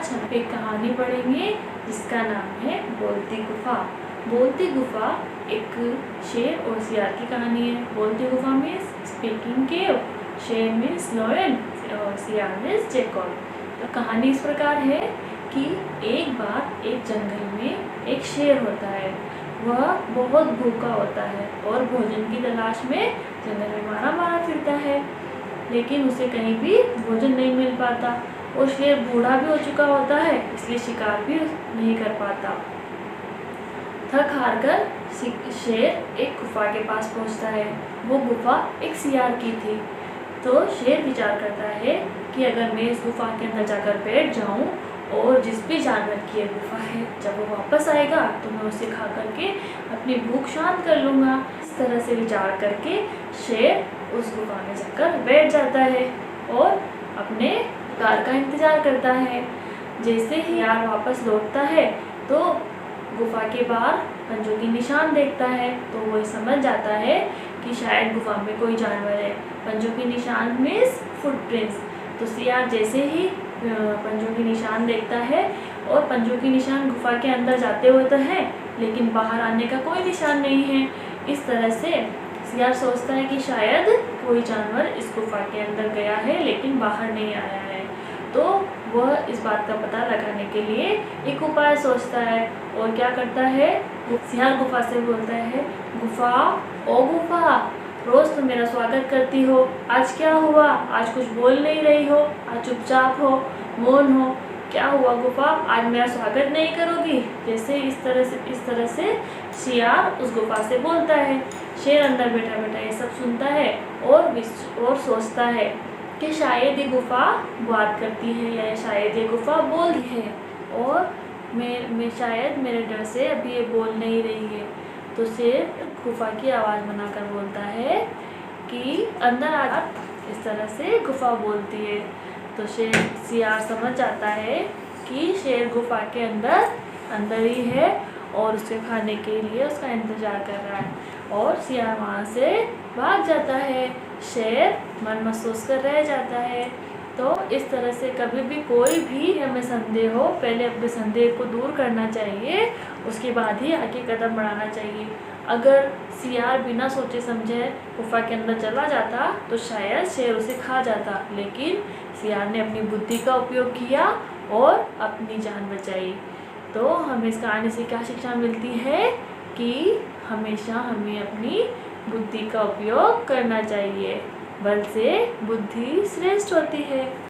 आज हम एक कहानी पढ़ेंगे जिसका नाम है बोलती गुफा। बोलती गुफा एक शेर और सियार की कहानी है। बोलती गुफा मीन्स स्पीकिंग केव, शेर मीन्स लॉयन और सियार मीन्स जैकल। तो कहानी इस प्रकार है कि एक बार एक जंगल में एक शेर होता है। वह बहुत भूखा होता है और भोजन की तलाश में जंगल में मारा फिरता है, लेकिन उसे कहीं भी भोजन नहीं मिल पाता और शेर बूढ़ा भी हो चुका होता है, इसलिए शिकार भी नहीं कर पाता। थक हार कर शेर एक गुफा के पास पहुंचता है। वो गुफा एक सियार की थी। तो शेर विचार करता है कि अगर मैं इस गुफा के अंदर जाकर बैठ जाऊं और जिस भी जानवर की ये गुफा है, जब वो वापस आएगा तो मैं उसे खा करके अपनी भूख शांत कर लूँगा। इस तरह से विचार करके शेर उस गुफा में जाकर बैठ जाता है और अपने शिकार का इंतजार करता है। जैसे ही यार वापस लौटता है तो गुफा के बाहर पंजों के निशान देखता है, तो वो समझ जाता है कि शायद गुफा में कोई जानवर है। पंजों के निशान मीन्स फुटप्रिंट्स। तो सियार जैसे ही पंजों के निशान देखता है और पंजों के निशान गुफा के अंदर जाते हुए तो है, लेकिन बाहर आने का कोई निशान नहीं है। इस तरह से सियार सोचता है कि शायद कोई जानवर इस गुफा के अंदर गया है लेकिन बाहर नहीं आया है। तो वह इस बात का पता लगाने के लिए एक उपाय सोचता है और क्या करता है, सियार गुफा से बोलता है, गुफा ओ गुफा, रोज तुम मेरा स्वागत करती हो, आज क्या हुआ? आज कुछ बोल नहीं रही हो, आज चुपचाप हो, मौन हो, क्या हुआ गुफा? आज मेरा स्वागत नहीं करोगी? जैसे इस तरह से सियार उस गुफा से बोलता है। शेर अंदर बैठा बैठा ये सब सुनता है और सोचता है कि शायद ये गुफा बात करती है या शायद ये गुफा बोल रही है और मैं शायद मेरे डर से अभी ये बोल नहीं रही है। तो शेर गुफा की आवाज़ बनाकर बोलता है कि अंदर आ। इस तरह से गुफा बोलती है। तो सियार समझ जाता है कि शेर गुफा के अंदर ही है और उसे खाने के लिए उसका इंतजार कर रहा है और सियार वहाँ से भाग जाता है। शेर मन महसूस कर रह जाता है। तो इस तरह से कभी भी कोई भी हमें संदेह हो, पहले अपने संदेह को दूर करना चाहिए, उसके बाद ही आगे कदम बढ़ाना चाहिए। अगर सियार बिना सोचे समझे गुफा के अंदर चला जाता तो शायद शेर उसे खा जाता, लेकिन सियार ने अपनी बुद्धि का उपयोग किया और अपनी जान बचाई। तो हमें इस कहानी से क्या शिक्षा मिलती है कि हमेशा हमें अपनी बुद्धि का उपयोग करना चाहिए। बल से बुद्धि श्रेष्ठ होती है।